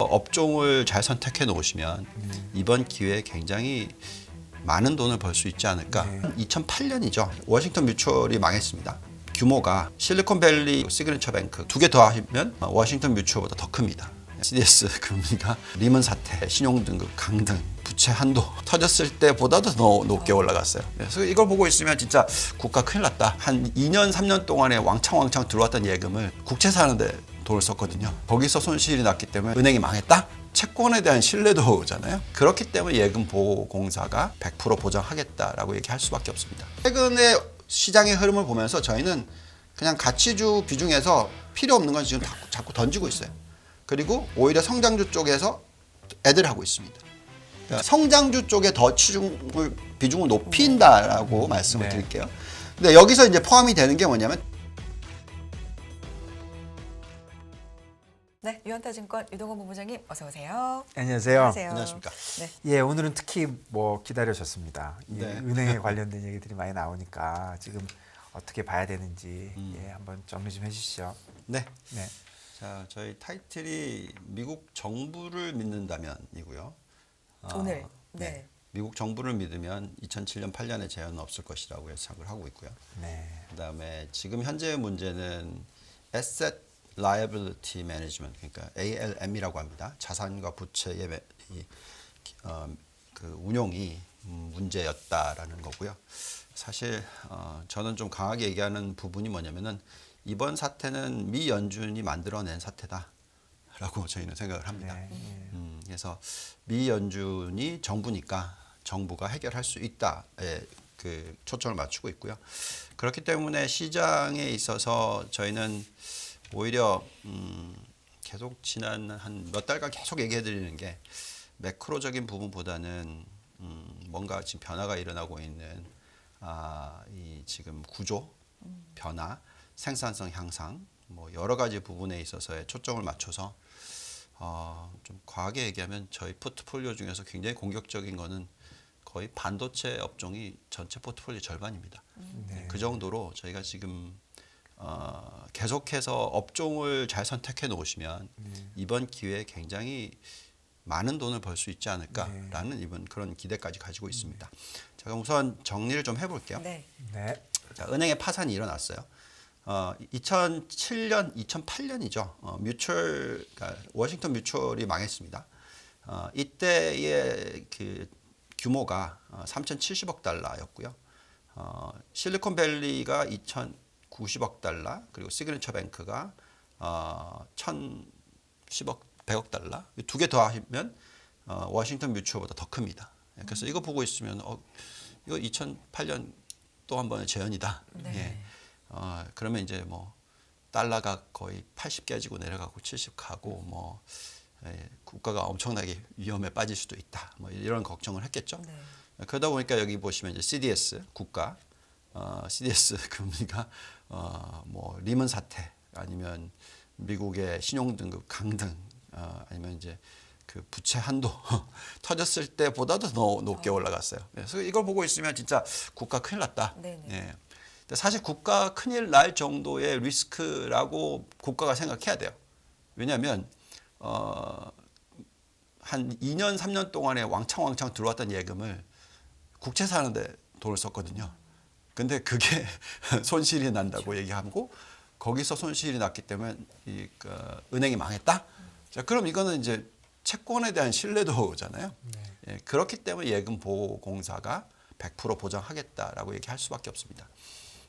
업종을 잘 선택해 놓으시면 이번 기회에 굉장히 많은 돈을 벌 수 있지 않을까. 2008년이죠. 워싱턴 뮤추얼이 망했습니다. 규모가 실리콘밸리 시그니처 뱅크 두 개 더 하면 워싱턴 뮤추얼보다 더 큽니다. CDS 금리가 리먼 사태, 신용등급 강등, 부채 한도 터졌을 때보다도 더 높게 올라갔어요. 그래서 이걸 보고 있으면 진짜 국가 큰일 났다. 한 2년, 3년 동안에 왕창 들어왔던 예금을 국채 사는데 돈을 썼거든요. 거기서 손실이 났기 때문에 은행이 망했다? 채권에 대한 신뢰도잖아요. 그렇기 때문에 예금 보호공사가 100% 보장하겠다라고 얘기할 수밖에 없습니다. 최근에 시장의 흐름을 보면서 저희는 그냥 가치주 비중에서 필요 없는 건 지금 자꾸 던지고 있어요. 그리고 오히려 성장주 쪽에서 애들 하고 있습니다. 그러니까 성장주 쪽에 더 비중을 높인다라고 말씀을 드릴게요. 근데 여기서 이제 포함이 되는 게 뭐냐면 네, 유한타증권 유동건 본부장님 어서 오세요. 안녕하세요. 안녕하십니까. 네. 예, 오늘은 특히 뭐 기다려졌습니다. 예, 네. 은행에 관련된 얘기들이 많이 나오니까 지금 어떻게 봐야 되는지 예, 한번 정리 좀 해주시죠. 네. 네. 자, 저희 타이틀이 미국 정부를 믿는다면이고요. 오늘 네. 미국 정부를 믿으면 2007년 8년에 재현은 없을 것이라고 예상을 하고 있고요. 네. 그다음에 지금 현재의 문제는 Asset Liability Management, 그러니까 ALM이라고 합니다. 자산과 부채의 그 운용이 문제였다라는 거고요. 사실 저는 좀 강하게 얘기하는 부분이 뭐냐면은 이번 사태는 미 연준이 만들어낸 사태다라고 저희는 생각을 합니다. 그래서 미 연준이 정부니까 정부가 해결할 수 있다에 그 초점을 맞추고 있고요. 그렇기 때문에 시장에 있어서 저희는 오히려 계속 지난 한 몇 달간 계속 얘기해 드리는 게 매크로적인 부분보다는 뭔가 지금 변화가 일어나고 있는 이 지금 구조 변화, 생산성 향상 뭐 여러 가지 부분에 있어서의 초점을 맞춰서 좀 과하게 얘기하면 저희 포트폴리오 중에서 굉장히 공격적인 거는 거의 반도체 업종이 전체 포트폴리오 절반입니다. 그 정도로 저희가 지금 계속해서 업종을 잘 선택해 놓으시면 이번 기회에 굉장히 많은 돈을 벌 수 있지 않을까라는 이번 그런 기대까지 가지고 있습니다. 제가 우선 정리를 좀 해볼게요. 네. 네. 자, 은행의 파산이 일어났어요. 2007년, 2008년이죠. 뮤추얼, 그러니까 워싱턴 뮤추얼이 망했습니다. 이때의 그 규모가 3,070억 달러였고요. 실리콘밸리가 2,090억 달러, 그리고 시그니처 뱅크가 1,010억, 100억 달러. 두 개 더 하면 워싱턴 뮤추얼보다 더 큽니다. 그래서 이거 보고 있으면 이거 2008년 또 한 번의 재현이다. 네. 예. 그러면 이제 뭐 달러가 거의 80 깨지고 내려가고 70 가고 뭐 국가가 엄청나게 위험에 빠질 수도 있다. 뭐 이런 걱정을 했겠죠. 네. 그러다 보니까 여기 보시면 이제 CDS 국가 CDS 금리가 뭐 리먼 사태 아니면 미국의 신용등급 강등 아니면 이제 그 부채 한도 터졌을 때보다도 더 높게 올라갔어요. 그래서 이걸 보고 있으면 진짜 국가 큰일 났다. 네네. 예. 근데 사실 국가 큰일 날 정도의 리스크라고 국가가 생각해야 돼요. 왜냐하면 한 2년, 3년 동안에 왕창 들어왔던 예금을 국채 사는데 돈을 썼거든요. 근데 그게 손실이 난다고 얘기하고 거기서 손실이 났기 때문에 은행이 망했다? 자, 그럼 이거는 이제 채권에 대한 신뢰도잖아요. 예, 그렇기 때문에 예금 보호공사가 100% 보장하겠다라고 얘기할 수밖에 없습니다.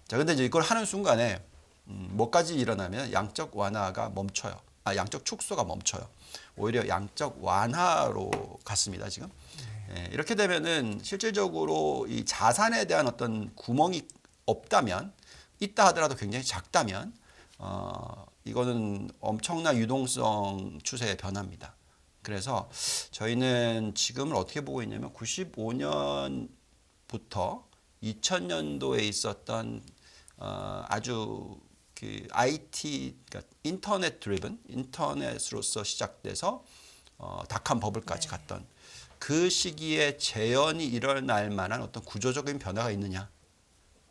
자, 근데 이제 이걸 하는 순간에 뭐까지 일어나면 양적 완화가 멈춰요. 양적 축소가 멈춰요. 오히려 양적 완화로 갔습니다, 지금. 예, 이렇게 되면은 실질적으로 이 자산에 대한 어떤 구멍이 없다면, 있다 하더라도 굉장히 작다면, 이거는 엄청난 유동성 추세의 변화입니다. 그래서 저희는 지금을 어떻게 보고 있냐면 95년부터 2000년도에 있었던 아주 그 IT, 그러니까 인터넷 드리븐, 인터넷으로서 시작돼서 닷컴 버블까지 갔던 그 시기에 재현이 일어날 만한 어떤 구조적인 변화가 있느냐.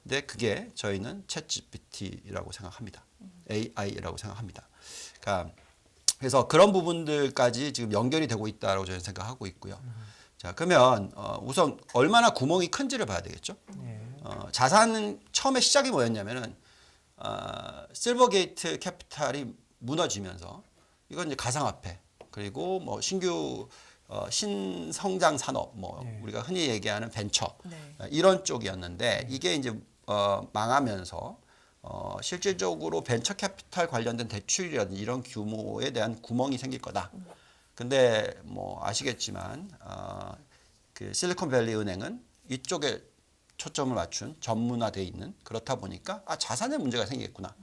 근데 그게 저희는 챗GPT라고 생각합니다. AI라고 생각합니다. 그러니까 그래서 그런 부분들까지 지금 연결이 되고 있다고 저는 생각하고 있고요. 자, 그러면 우선 얼마나 구멍이 큰지를 봐야 되겠죠. 예. 자산은 처음에 시작이 뭐였냐면은 실버게이트 캐피탈이 무너지면서 이건 이제 가상화폐 그리고 뭐 신규 신성장 산업 뭐 네. 우리가 흔히 얘기하는 벤처 네. 이런 쪽이었는데 이게 이제 망하면서 실질적으로 벤처 캐피탈 관련된 대출이라든지 이런 규모에 대한 구멍이 생길 거다. 근데 뭐 아시겠지만 그 실리콘밸리 은행은 이쪽에 초점을 맞춘 전문화돼 있는 그렇다 보니까 자산에 문제가 생기겠구나.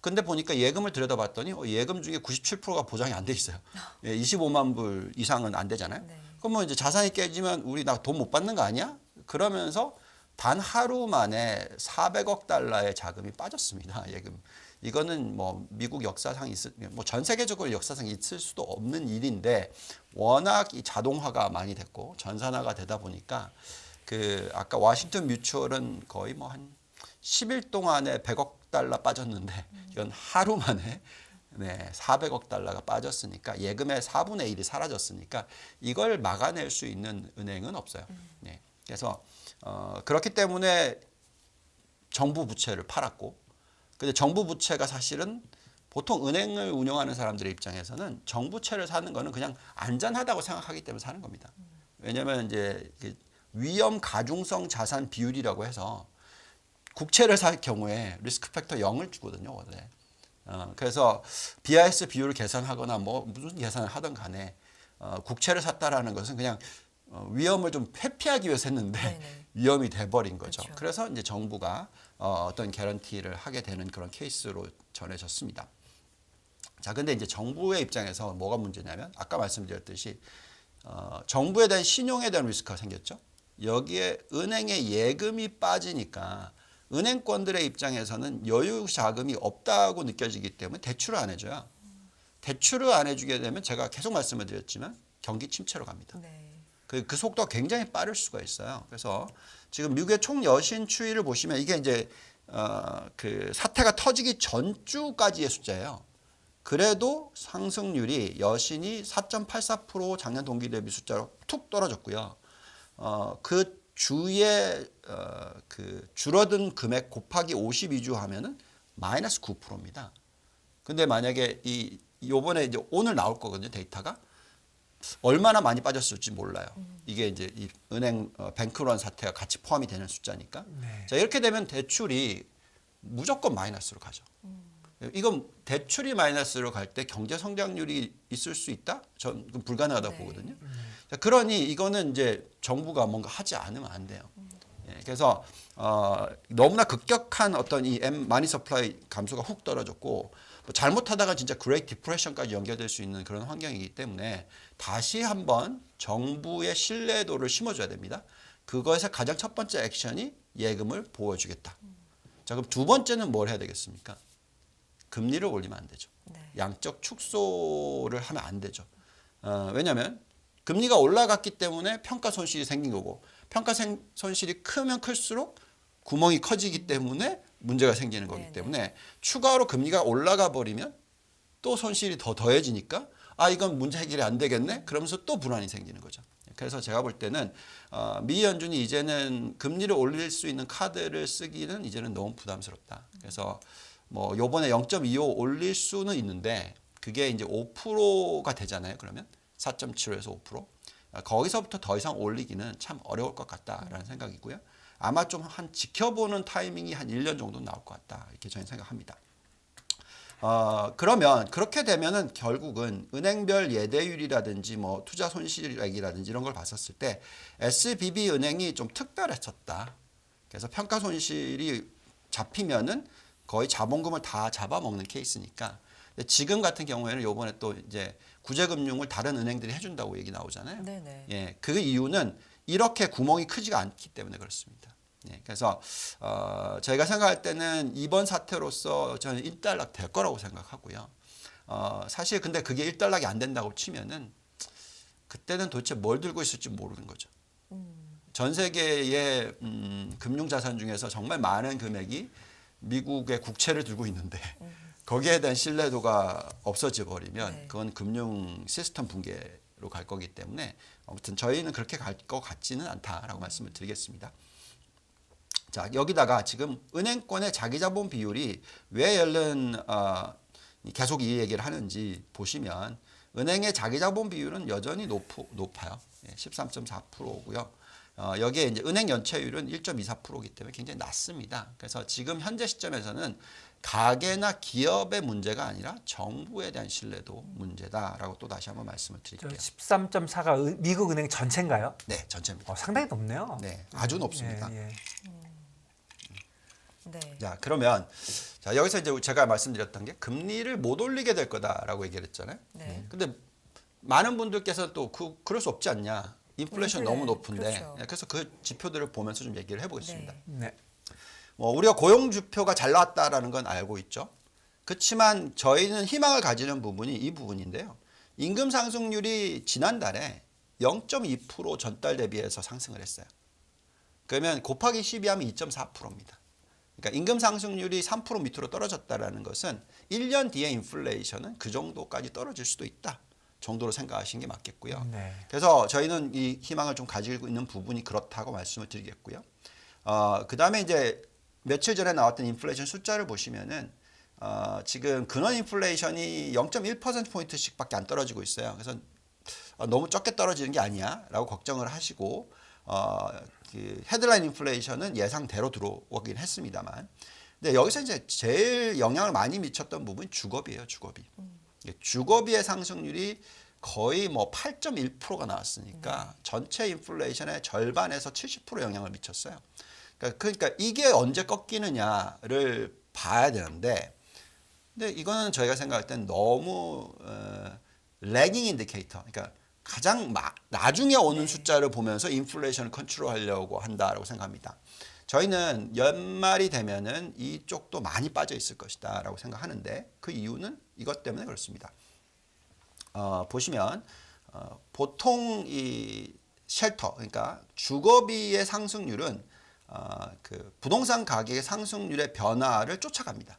근데 보니까 예금을 들여다봤더니 예금 중에 97%가 보장이 안 돼 있어요. 25만 불 이상은 안 되잖아요. 네. 그러면 이제 자산이 깨지면 우리 나 돈 못 받는 거 아니야? 그러면서 단 하루 만에 400억 달러의 자금이 빠졌습니다. 예금. 이거는 뭐 미국 역사상 뭐 전 세계적으로 역사상 있을 수도 없는 일인데 워낙 이 자동화가 많이 됐고 전산화가 되다 보니까 그 아까 워싱턴 뮤추얼은 거의 뭐 한 10일 동안에 100억 달러 빠졌는데 이건 하루 만에 네, 400억 달러가 빠졌으니까 예금의 4분의 1이 사라졌으니까 이걸 막아낼 수 있는 은행은 없어요. 네. 그래서 그렇기 때문에 정부 부채를 팔았고 근데 정부 부채가 사실은 보통 은행을 운영하는 사람들의 입장에서는 정부채를 사는 거는 그냥 안전하다고 생각하기 때문에 사는 겁니다. 왜냐하면 이제 위험 가중성 자산 비율이라고 해서 국채를 살 경우에 리스크 팩터 0을 주거든요, 원래. 그래서 BIS 비율을 계산하거나 뭐 무슨 계산을 하든 간에 국채를 샀다라는 것은 그냥 위험을 좀 회피하기 위해서 했는데 네네. 위험이 돼버린 거죠. 그렇죠. 그래서 이제 정부가 어떤 개런티를 하게 되는 그런 케이스로 전해졌습니다. 자, 근데 이제 정부의 입장에서 뭐가 문제냐면 아까 말씀드렸듯이 정부에 대한 신용에 대한 리스크가 생겼죠. 여기에 은행의 예금이 빠지니까 은행권들의 입장에서는 여유 자금이 없다고 느껴지기 때문에 대출을 안 해줘요. 대출을 안 해주게 되면 제가 계속 말씀을 드렸지만 경기 침체로 갑니다. 네. 그 속도가 굉장히 빠를 수가 있어요. 그래서 지금 미국의 총 여신 추이를 보시면 이게 이제 그 사태가 터지기 전주까지의 숫자예요. 그래도 상승률이 여신이 4.84% 작년 동기 대비 숫자로 툭 떨어졌고요. 그 주에 그 줄어든 금액 곱하기 52주 하면은 마이너스 9%입니다. 근데 만약에 요번에 이제 오늘 나올 거거든요, 데이터가. 얼마나 많이 빠졌을지 몰라요. 이게 이제 이 은행 뱅크런 사태가 같이 포함이 되는 숫자니까. 네. 자, 이렇게 되면 대출이 무조건 마이너스로 가죠. 이건 대출이 마이너스로 갈 때 경제 성장률이 있을 수 있다? 전 불가능하다고 네. 보거든요. 자, 그러니 이거는 이제 정부가 뭔가 하지 않으면 안 돼요. 예, 그래서 너무나 급격한 어떤 이 마니 서플라이 감소가 훅 떨어졌고 뭐 잘못하다가 진짜 그레이트 디프레션까지 연결될 수 있는 그런 환경이기 때문에 다시 한번 정부의 신뢰도를 심어줘야 됩니다. 그것의 가장 첫 번째 액션이 예금을 보호해주겠다. 자, 그럼 두 번째는 뭘 해야 되겠습니까? 금리를 올리면 안 되죠. 네. 양적 축소를 하면 안 되죠. 왜냐하면 금리가 올라갔기 때문에 평가 손실이 생긴 거고 평가 손실이 크면 클수록 구멍이 커지기 때문에 문제가 생기는 거기 네네. 때문에 추가로 금리가 올라가 버리면 또 손실이 더 더해지니까 이건 문제 해결이 안 되겠네. 그러면서 또 불안이 생기는 거죠. 그래서 제가 볼 때는 미 연준이 이제는 금리를 올릴 수 있는 카드를 쓰기는 이제는 너무 부담스럽다. 그래서 뭐 요번에 0.25 올릴 수는 있는데 그게 이제 5%가 되잖아요. 그러면 4.75에서 5%. 거기서부터 더 이상 올리기는 참 어려울 것 같다라는 생각이고요. 아마 좀 한 지켜보는 타이밍이 한 1년 정도 나올 것 같다. 이렇게 저는 생각합니다. 그러면 그렇게 되면은 결국은 은행별 예대율이라든지 뭐 투자 손실액이라든지 이런 걸 봤었을 때 SBB 은행이 좀 특별했었다. 그래서 평가 손실이 잡히면은 거의 자본금을 다 잡아먹는 케이스니까. 근데 지금 같은 경우에는 요번에 또 이제 구제금융을 다른 은행들이 해준다고 얘기 나오잖아요. 네네. 예, 그 이유는 이렇게 구멍이 크지가 않기 때문에 그렇습니다. 예, 그래서 저희가 생각할 때는 이번 사태로서 저는 1달러 될 거라고 생각하고요. 사실 근데 그게 1달러가 안 된다고 치면은 그때는 도대체 뭘 들고 있을지 모르는 거죠. 전 세계의 금융자산 중에서 정말 많은 금액이 미국의 국채를 들고 있는데 거기에 대한 신뢰도가 없어져 버리면 네. 그건 금융 시스템 붕괴로 갈 거기 때문에 아무튼 저희는 그렇게 갈 것 같지는 않다라고 말씀을 드리겠습니다. 자, 여기다가 지금 은행권의 자기자본 비율이 왜 계속 이 얘기를 하는지 보시면 은행의 자기자본 비율은 여전히 높아요. 13.4%고요. 여기에 이제 은행 연체율은 1.24%이기 때문에 굉장히 낮습니다. 그래서 지금 현재 시점에서는 가계나 기업의 문제가 아니라 정부에 대한 신뢰도 문제다라고 또 다시 한번 말씀을 저 드릴게요. 13.4가 미국 은행 전체인가요? 네, 전체입니다. 상당히 높네요. 네, 아주 높습니다. 예, 예. 네. 자, 그러면 자, 여기서 이제 제가 말씀드렸던 게 금리를 못 올리게 될 거다라고 얘기를 했잖아요. 네. 근데 많은 분들께서 또 그럴 수 없지 않냐. 인플레이션 너무 높은데. 그렇죠. 그래서 그 지표들을 보면서 좀 얘기를 해보겠습니다. 네. 네. 우리가 고용 지표가 잘 나왔다라는 건 알고 있죠. 그렇지만 저희는 희망을 가지는 부분이 이 부분인데요. 임금 상승률이 지난달에 0.2% 전달 대비해서 상승을 했어요. 그러면 곱하기 12하면 2.4%입니다. 그러니까 임금 상승률이 3% 밑으로 떨어졌다라는 것은 1년 뒤에 인플레이션은 그 정도까지 떨어질 수도 있다 정도로 생각하시는 게 맞겠고요. 네. 그래서 저희는 이 희망을 좀 가지고 있는 부분이 그렇다고 말씀을 드리겠고요. 그 다음에 이제 며칠 전에 나왔던 인플레이션 숫자를 보시면은 지금 근원 인플레이션이 0.1%포인트씩밖에 안 떨어지고 있어요. 그래서 너무 적게 떨어지는 게 아니야라고 걱정을 하시고 그 헤드라인 인플레이션은 예상대로 들어오긴 했습니다만, 근데 여기서 이제 제일 영향을 많이 미쳤던 부분이 주거비예요, 주거비. 주거비의 상승률이 거의 뭐 8.1%가 나왔으니까 전체 인플레이션의 절반에서 70% 영향을 미쳤어요. 그러니까 이게 언제 꺾이느냐를 봐야 되는데, 근데 이거는 저희가 생각할 땐 너무 래깅 인디케이터, 그러니까 가장 나중에 오는 숫자를 보면서 인플레이션을 컨트롤하려고 한다라고 생각합니다. 저희는 연말이 되면은 이쪽도 많이 빠져 있을 것이다라고 생각하는데 그 이유는 이것 때문에 그렇습니다. 보시면 보통 이 쉘터, 그러니까 주거비의 상승률은 그 부동산 가격의 상승률의 변화를 쫓아갑니다.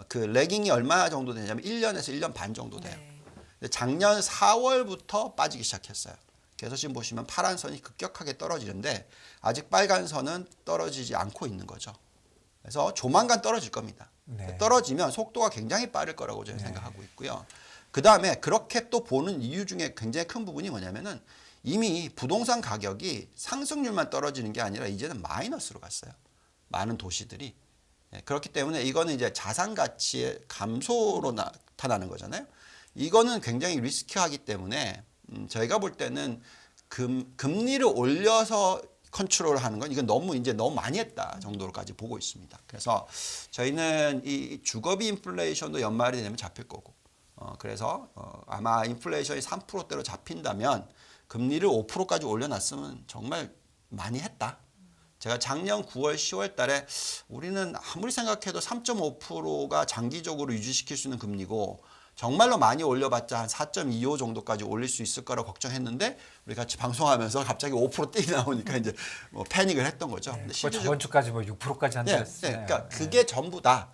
그 래깅이 얼마 정도 되냐면 1년에서 1년 반 정도 돼요. 네. 근데 작년 4월부터 빠지기 시작했어요. 그래서 지금 보시면 파란 선이 급격하게 떨어지는데 아직 빨간 선은 떨어지지 않고 있는 거죠. 그래서 조만간 떨어질 겁니다. 네. 떨어지면 속도가 굉장히 빠를 거라고 저는 생각하고 있고요. 그 다음에 그렇게 또 보는 이유 중에 굉장히 큰 부분이 뭐냐면은 이미 부동산 가격이 상승률만 떨어지는 게 아니라 이제는 마이너스로 갔어요. 많은 도시들이. 그렇기 때문에 이거는 이제 자산 가치의 감소로 나타나는 거잖아요. 이거는 굉장히 리스키하기 때문에 저희가 볼 때는 금리를 올려서 컨트롤하는 건 이건 너무 많이 했다 정도로까지 보고 있습니다. 그래서 저희는 이 주거비 인플레이션도 연말이 되면 잡힐 거고, 그래서 아마 인플레이션이 3%대로 잡힌다면 금리를 5%까지 올려놨으면 정말 많이 했다. 제가 작년 9월, 10월 달에 우리는 아무리 생각해도 3.5%가 장기적으로 유지시킬 수 있는 금리고 정말로 많이 올려봤자 한 4.25 정도까지 올릴 수 있을 거라고 걱정했는데 우리 같이 방송하면서 갑자기 5% 떼기 나오니까 이제 뭐 패닉을 했던 거죠. 근데 저번 주까지 뭐 6%까지 한다 했어요. 그러니까 그게 전부 다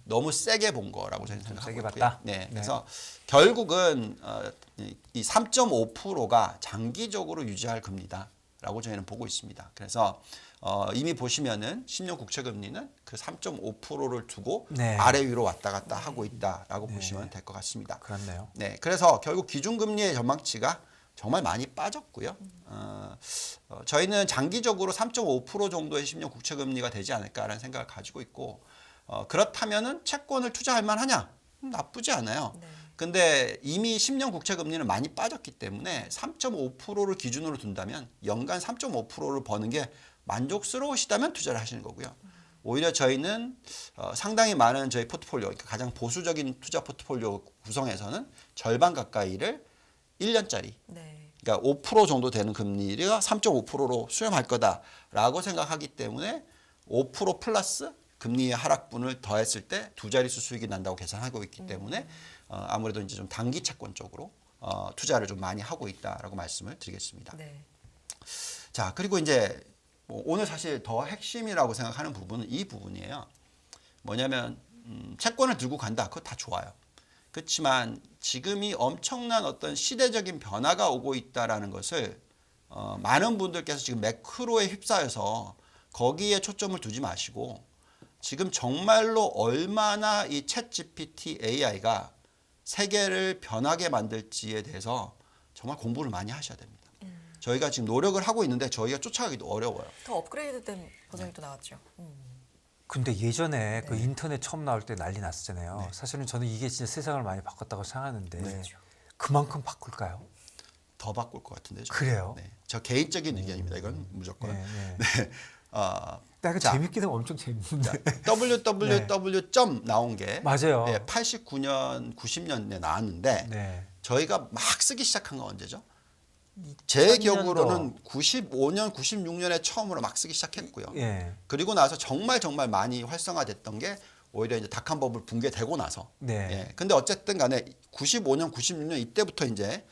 너무 세게 본 거라고 저는 생각하고 세게 있고요. 봤다? 네, 네. 그래서 결국은 이 3.5%가 장기적으로 유지할 금리다라고 저희는 보고 있습니다. 그래서 이미 보시면은 10년 국채 금리는 그 3.5%를 두고 네. 아래 위로 왔다 갔다 하고 있다라고 보시면 될 것 같습니다. 그렇네요. 네, 그래서 결국 기준금리의 전망치가 정말 많이 빠졌고요. 저희는 장기적으로 3.5% 정도의 10년 국채 금리가 되지 않을까라는 생각을 가지고 있고, 그렇다면은 채권을 투자할 만하냐? 나쁘지 않아요. 네. 근데 이미 10년 국채 금리는 많이 빠졌기 때문에 3.5%를 기준으로 둔다면 연간 3.5%를 버는 게 만족스러우시다면 투자를 하시는 거고요. 오히려 저희는 상당히 많은 저희 포트폴리오, 그러니까 가장 보수적인 투자 포트폴리오 구성에서는 절반 가까이를 1년짜리, 네. 그러니까 5% 정도 되는 금리가 3.5%로 수렴할 거다라고 생각하기 때문에 5% 플러스 금리의 하락분을 더했을 때 두 자릿수 수익이 난다고 계산하고 있기 때문에 아무래도 이제 좀 단기 채권 쪽으로 투자를 좀 많이 하고 있다라고 말씀을 드리겠습니다. 네. 자, 그리고 이제 오늘 사실 더 핵심이라고 생각하는 부분은 이 부분이에요. 뭐냐면 채권을 들고 간다. 그거 다 좋아요. 그렇지만 지금이 엄청난 어떤 시대적인 변화가 오고 있다라는 것을 많은 분들께서 지금 매크로에 휩싸여서 거기에 초점을 두지 마시고 지금 정말로 얼마나 이 챗GPT AI가 세계를 변하게 만들지에 대해서 정말 공부를 많이 하셔야 됩니다. 저희가 지금 노력을 하고 있는데 저희가 쫓아가기도 어려워요. 더 업그레이드된 버전이 또 나왔죠. 근데 예전에 그 인터넷 처음 나올 때 난리 났었잖아요. 네. 사실은 저는 이게 진짜 세상을 많이 바꿨다고 생각하는데 네. 그만큼 바꿀까요? 더 바꿀 것 같은데. 그래요? 네. 저 개인적인 의견입니다. 이건 무조건. 네, 네. 네. 내가 자. 재밌기는 엄청 재밌는데. www. 점 나온 게 맞아요. 89년, 90년에 나왔는데 네. 저희가 막 쓰기 시작한 건 언제죠? 제 2000년도. 기억으로는 95년, 96년에 처음으로 막 쓰기 시작했고요. 예. 그리고 나서 정말 많이 활성화됐던 게 오히려 이제 닷컴 버블 붕괴되고 나서. 네. 예. 근데 어쨌든 간에 95년, 96년 이때부터 이제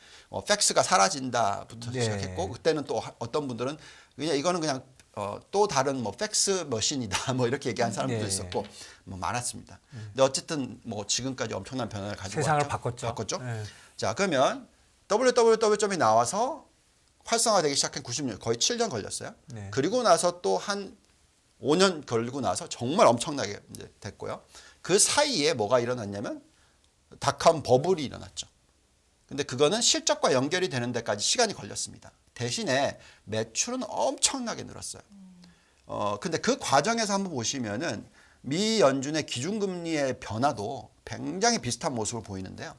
팩스가 사라진다부터 네. 시작했고 그때는 또 어떤 분들은 그냥 이거는 그냥 또 다른 뭐 팩스 머신이다 뭐 이렇게 얘기한 사람들도 네. 있었고 뭐 많았습니다. 근데 어쨌든 뭐 지금까지 엄청난 변화를 가지고 세상을 왔죠. 바꿨죠. 네. 자, 그러면 www. 점이 나와서 활성화되기 시작한 90년 거의 7년 걸렸어요. 네. 그리고 나서 또 한 5년 걸리고 나서 정말 엄청나게 이제 됐고요. 그 사이에 뭐가 일어났냐면 닷컴 버블이 일어났죠. 근데 그거는 실적과 연결이 되는 데까지 시간이 걸렸습니다. 대신에 매출은 엄청나게 늘었어요. 근데 그 과정에서 한번 보시면은 미 연준의 기준금리의 변화도 굉장히 비슷한 모습을 보이는데요.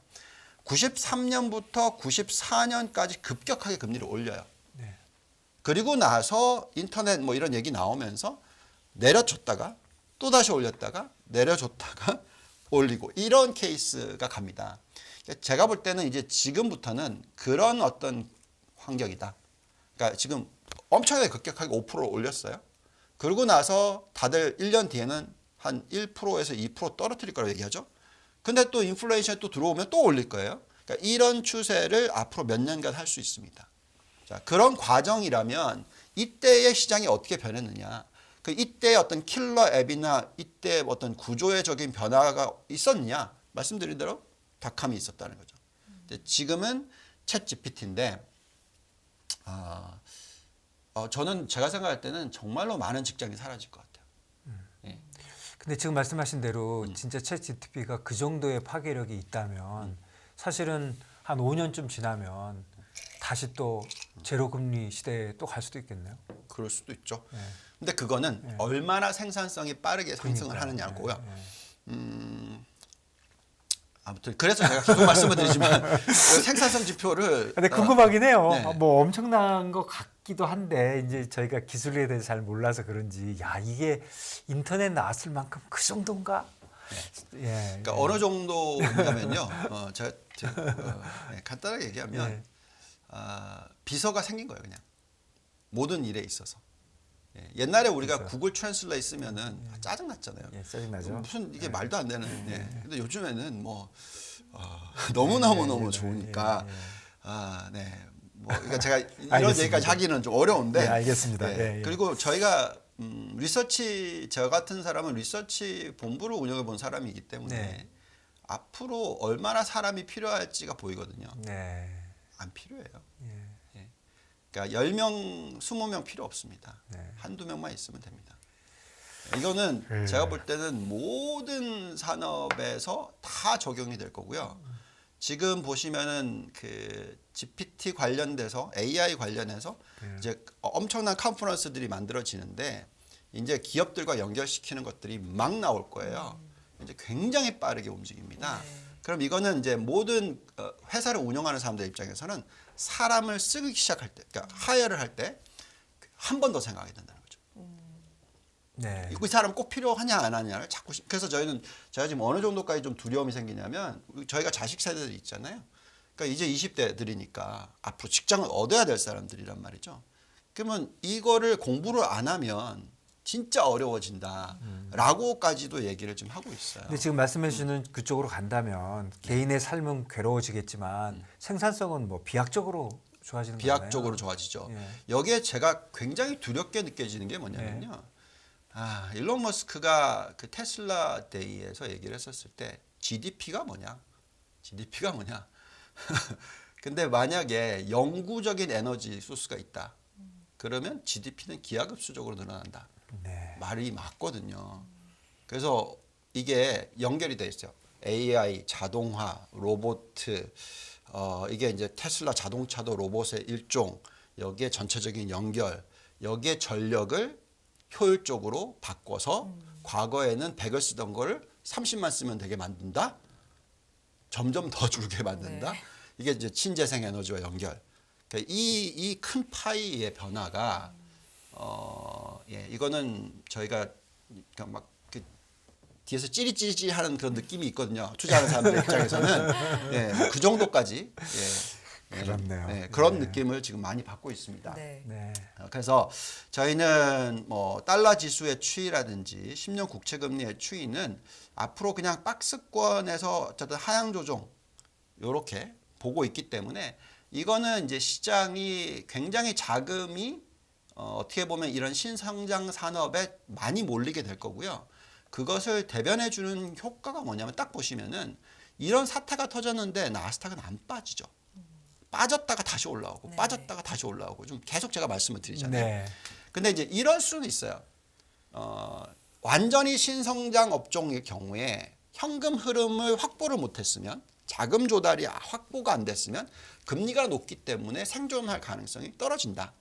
93년부터 94년까지 급격하게 금리를 올려요. 네. 그리고 나서 인터넷 뭐 이런 얘기 나오면서 내려줬다가 또 다시 올렸다가 내려줬다가 올리고 이런 케이스가 갑니다. 제가 볼 때는 이제 지금부터는 그런 어떤 환경이다. 그러니까 지금 엄청나게 급격하게 5% 올렸어요. 그러고 나서 다들 1년 뒤에는 한 1%에서 2% 떨어뜨릴 거라고 얘기하죠. 근데 또 인플레이션이 또 들어오면 또 올릴 거예요. 그러니까 이런 추세를 앞으로 몇 년간 할 수 있습니다. 자, 그런 과정이라면 이때의 시장이 어떻게 변했느냐. 그 이때 어떤 킬러 앱이나 이때 어떤 구조적인 변화가 있었느냐. 말씀드린 대로 닷컴이 있었다는 거죠. 지금은 챗 GPT인데 저는 제가 생각할 때는 정말로 많은 직장이 사라질 것 같아요. 예. 근데 지금 말씀하신 대로 진짜 챗 GPT가 그 정도의 파괴력이 있다면 사실은 한 5년쯤 지나면 다시 또 제로 금리 시대에 또 갈 수도 있겠네요. 그럴 수도 있죠. 네. 근데 그거는 얼마나 생산성이 빠르게 상승을 그러니까요. 하느냐고요. 네. 아무튼 그래서 제가 계속 말씀을 드리지만 그 생산성 지표를 근데 궁금하긴 해요. 네. 뭐 엄청난 것 같기도 한데 이제 저희가 기술에 대해서 잘 몰라서 그런지 야 이게 인터넷 나왔을 만큼 그 정도인가? 예. 그러니까 어느 정도냐면요. 제가 간단하게 얘기하면 네. 비서가 생긴 거예요, 그냥 모든 일에 있어서. 예, 옛날에 우리가 비서. 구글 트랜슬레이트 쓰면은 짜증 났잖아요. 예, 짜증나죠. 무슨 이게 말도 안 되는. 예. 근데 요즘에는 뭐 너무 너무 좋으니까 네. 뭐 그러니까 제가 이런 알겠습니다. 얘기까지 하기는 좀 어려운데. 네, 알겠습니다. 네. 예, 예. 그리고 저희가 저 같은 사람은 리서치 본부를 운영해 본 사람이기 때문에 네. 앞으로 얼마나 사람이 필요할지가 보이거든요. 네. 안 필요해요. 예. 그러니까 10명, 20명 필요 없습니다. 네. 한두 명만 있으면 됩니다. 이거는 제가 볼 때는 모든 산업에서 다 적용이 될 거고요. 지금 보시면은 그 GPT 관련돼서 AI 관련해서 이제 엄청난 컨퍼런스들이 만들어지는데 이제 기업들과 연결시키는 것들이 막 나올 거예요. 이제 굉장히 빠르게 움직입니다. 그럼 이거는 이제 모든 회사를 운영하는 사람들 입장에서는 사람을 쓰기 시작할 때, 그러니까 하이어를 할 때 한 번 더 생각하게 된다는 거죠. 네. 이 사람 꼭 필요하냐 안 하냐를 자꾸 그래서 제가 지금 어느 정도까지 좀 두려움이 생기냐면 저희가 자식 세대들이 있잖아요. 그러니까 이제 20대들이니까 앞으로 직장을 얻어야 될 사람들이란 말이죠. 그러면 이거를 공부를 안 하면 진짜 어려워진다라고까지도 얘기를 좀 하고 있어요. 근데 지금 말씀해 주시는 그쪽으로 간다면 개인의 삶은 괴로워지겠지만 생산성은 뭐 비약적으로 좋아지는 거잖아요. 비약적으로 좋아지죠. 예. 여기에 제가 굉장히 두렵게 느껴지는 게 뭐냐면요. 일론 머스크가 그 테슬라 데이에서 얘기를 했었을 때 GDP가 뭐냐? GDP가 뭐냐? 근데 만약에 영구적인 에너지 소스가 있다. 그러면 GDP는 기하급수적으로 늘어난다. 네. 말이 맞거든요. 그래서 이게 연결이 돼 있어요. AI, 자동화, 로봇, 이게 이제 테슬라 자동차도 로봇의 일종. 여기에 전체적인 연결, 여기에 전력을 효율적으로 바꿔서 과거에는 100을 쓰던 걸 30만 쓰면 되게 만든다. 점점 더 줄게 만든다. 네. 이게 이제 신재생 에너지와 연결. 그러니까 이 큰 파이의 변화가 이거는 저희가 그러니까 막 그 뒤에서 찌릿찌릿 하는 그런 느낌이 있거든요. 투자하는 사람들 입장에서는 뭐그 정도까지 그렇네요. 그런 네. 느낌을 지금 많이 받고 있습니다. 네. 네. 그래서 저희는 뭐 달러 지수의 추이라든지 10년 국채 금리의 추이는 앞으로 그냥 박스권에서 어쨌든 하향 조정 요렇게 보고 있기 때문에 이거는 이제 시장이 굉장히 자금이 어떻게 보면 이런 신성장 산업에 많이 몰리게 될 거고요. 그것을 대변해 주는 효과가 뭐냐면 딱 보시면은 이런 사태가 터졌는데 나스닥은 안 빠지죠. 빠졌다가 다시 올라오고 네. 빠졌다가 다시 올라오고 좀 계속 제가 말씀을 드리잖아요. 네. 근데 이제 이럴 수는 있어요. 완전히 신성장 업종일 경우에 현금 흐름을 확보를 못했으면 자금 조달이 확보가 안 됐으면 금리가 높기 때문에 생존할 가능성이 떨어진다.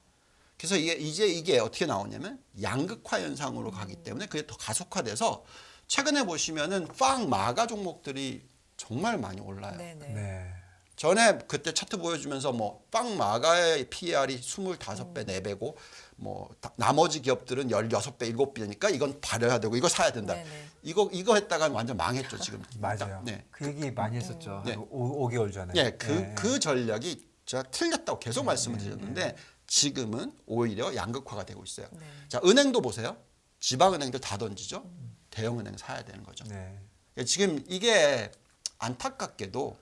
그래서 이게 어떻게 나오냐면 양극화 현상으로 가기 때문에 그게 더 가속화돼서 최근에 보시면은 빵 마가 종목들이 정말 많이 올라요. 네네. 네. 전에 그때 차트 보여주면서 뭐 빵 마가의 PER이 25배, 4배고 뭐 나머지 기업들은 16배, 7배니까 이건 발효해야 되고 이거 사야 된다. 네네. 이거 했다가 완전 망했죠, 지금. 맞아요. 네. 그 얘기 많이 했었죠. 네. 한 5개월 전에. 예, 그 전략이 제가 틀렸다고 계속 말씀을 네. 드렸는데 지금은 오히려 양극화가 되고 있어요. 네. 자, 은행도 보세요. 지방은행들 다 던지죠. 대형은행 사야 되는 거죠. 네. 지금 이게 안타깝게도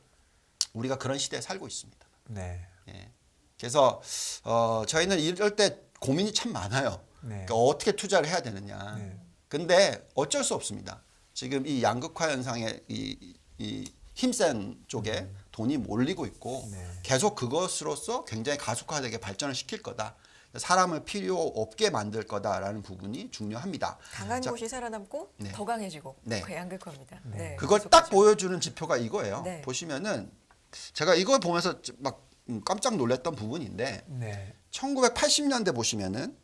우리가 그런 시대에 살고 있습니다. 네. 예. 그래서 저희는 이럴 때 고민이 참 많아요. 네. 그러니까 어떻게 투자를 해야 되느냐. 네. 근데 어쩔 수 없습니다. 지금 이 양극화 현상에 이 힘센 쪽에 돈이 몰리고 있고 네. 계속 그것으로서 굉장히 가속화되게 발전을 시킬 거다. 사람을 필요 없게 만들 거다라는 부분이 중요합니다. 강한 자, 곳이 살아남고 네. 더 강해지고 네. 그 양극화입니다. 네. 네. 그걸 계속하죠. 딱 보여주는 지표가 이거예요. 네. 보시면은 제가 이걸 보면서 막 깜짝 놀랐던 부분인데 네. 1980년대 보시면은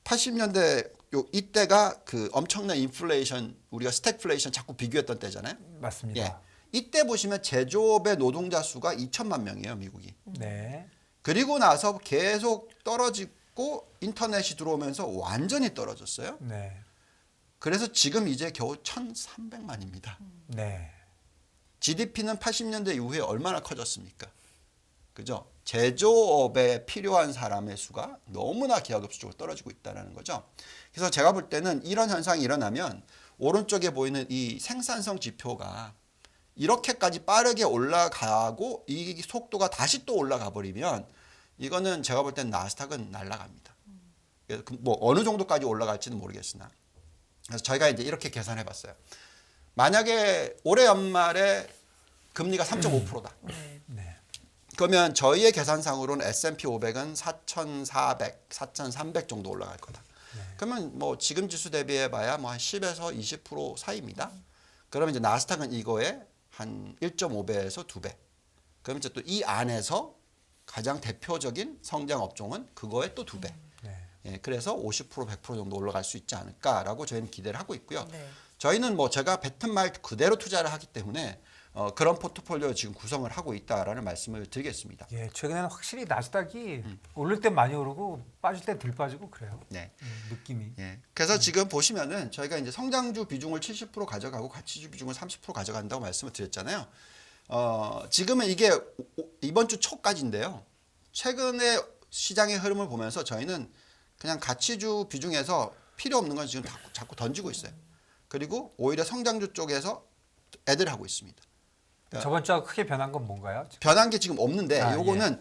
80년대 이때가 그 엄청난 인플레이션 우리가 스태그플레이션 자꾸 비교했던 때잖아요. 맞습니다. 예. 이때 보시면 제조업의 노동자 수가 2천만 명이에요, 미국이. 네. 그리고 나서 계속 떨어지고 인터넷이 들어오면서 완전히 떨어졌어요. 네. 그래서 지금 이제 겨우 1,300만입니다. 네. GDP는 80년대 이후에 얼마나 커졌습니까? 그죠? 제조업에 필요한 사람의 수가 너무나 기하급수적으로 떨어지고 있다는 거죠. 그래서 제가 볼 때는 이런 현상이 일어나면 오른쪽에 보이는 이 생산성 지표가 이렇게까지 빠르게 올라가고 이 속도가 다시 또 올라가 버리면 이거는 제가 볼 때는 나스닥은 날아갑니다. 뭐 어느 정도까지 올라갈지는 모르겠으나 그래서 저희가 이제 이렇게 계산해 봤어요. 만약에 올해 연말에 금리가 3.5%다. 네. 네. 그러면 저희의 계산상으로는 S&P 500은 4,400, 4,300 정도 올라갈 거다. 그러면 뭐 지금 지수 대비해 봐야 뭐 한 10에서 20% 사이입니다. 그러면 이제 나스닥은 이거에 한 1.5배에서 2배. 그럼 이제 또 이 안에서 가장 대표적인 성장 업종은 그거에 또 2배. 네. 예, 그래서 50% 100% 정도 올라갈 수 있지 않을까라고 저희는 기대를 하고 있고요. 네. 저희는 뭐 제가 뱉은 말 그대로 투자를 하기 때문에 그런 포트폴리오 지금 구성을 하고 있다라는 말씀을 드리겠습니다. 예, 최근에는 확실히 나스닥이 오를 때 많이 오르고 빠질 때 덜 빠지고 그래요. 네. 느낌이. 예. 그래서 지금 보시면은 저희가 이제 성장주 비중을 70% 가져가고 가치주 비중을 30% 가져간다고 말씀을 드렸잖아요. 지금은 이게 이번 주 초까지인데요. 최근에 시장의 흐름을 보면서 저희는 그냥 가치주 비중에서 필요 없는 건 지금 자꾸 던지고 있어요. 그리고 오히려 성장주 쪽에서 애들 하고 있습니다. 저번 주와 크게 변한 건 뭔가요? 변한 게 지금 없는데 아, 요거는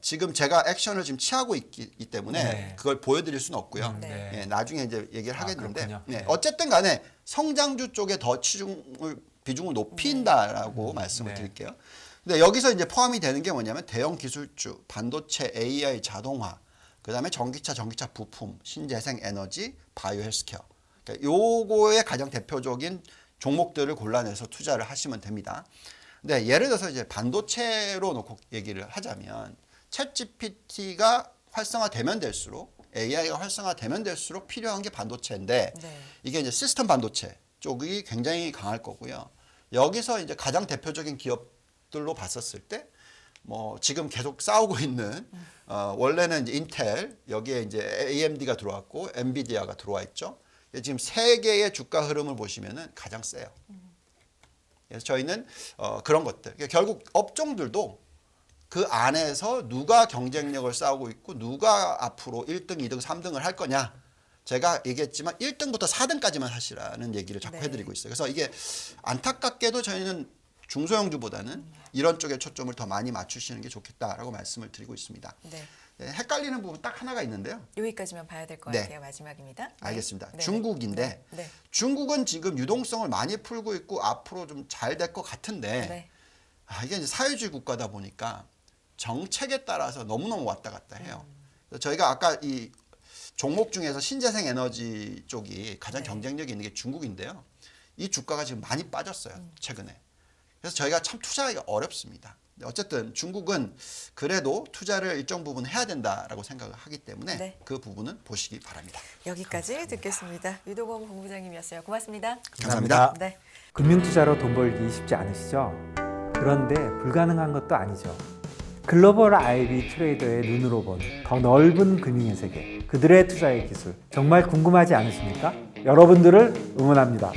지금 제가 액션을 지금 취하고 있기 때문에 네. 그걸 보여드릴 수는 없고요. 네. 예, 나중에 이제 얘기를 하겠는데 그렇군요. 네, 네. 어쨌든 간에 성장주 쪽에 더 비중을 높인다라고 말씀을 드릴게요. 근데 여기서 이제 포함이 되는 게 뭐냐면 대형 기술주, 반도체, AI, 자동화, 그다음에 전기차 부품, 신재생 에너지, 바이오 헬스케어. 그러니까 요거의 가장 대표적인 종목들을 골라내서 투자를 하시면 됩니다. 근데 예를 들어서 이제 반도체로 놓고 얘기를 하자면 챗GPT가 활성화되면 될수록 AI가 활성화되면 될수록 필요한 게 반도체인데 네. 이게 이제 시스템 반도체 쪽이 굉장히 강할 거고요. 여기서 이제 가장 대표적인 기업들로 봤었을 때 뭐 지금 계속 싸우고 있는 원래는 이제 인텔 여기에 이제 AMD가 들어왔고 엔비디아가 들어와 있죠. 지금 세 개의 주가 흐름을 보시면은 가장 세요. 그래서 저희는 그런 것들 그러니까 결국 업종들도 그 안에서 누가 경쟁력을 쌓고 있고 누가 앞으로 1등, 2등, 3등을 할 거냐. 제가 얘기했지만 1등부터 4등까지만 하시라는 얘기를 자꾸 네. 해드리고 있어요. 그래서 이게 안타깝게도 저희는 중소형주보다는 이런 쪽에 초점을 더 많이 맞추시는 게 좋겠다라고 말씀을 드리고 있습니다. 네. 네, 헷갈리는 부분 딱 하나가 있는데요. 여기까지만 봐야 될 것 네. 같아요. 마지막입니다. 네. 알겠습니다. 네. 중국인데 네. 중국은 지금 유동성을 많이 풀고 있고 앞으로 좀 잘 될 것 같은데 네. 이게 이제 사회주의 국가다 보니까 정책에 따라서 너무너무 왔다 갔다 해요. 그래서 저희가 아까 이 종목 중에서 신재생 에너지 쪽이 가장 네. 경쟁력이 있는 게 중국인데요. 이 주가가 지금 많이 빠졌어요. 최근에. 그래서 저희가 참 투자하기가 어렵습니다. 어쨌든 중국은 그래도 투자를 일정 부분 해야 된다라고 생각을 하기 때문에 네. 그 부분은 보시기 바랍니다. 여기까지 듣겠습니다. 유도범 본부장님이었어요. 고맙습니다. 감사합니다. 네. 금융투자로 돈 벌기 쉽지 않으시죠? 그런데 불가능한 것도 아니죠. 글로벌 IB 트레이더의 눈으로 본 더 넓은 금융의 세계, 그들의 투자의 기술 정말 궁금하지 않으십니까? 여러분들을 응원합니다.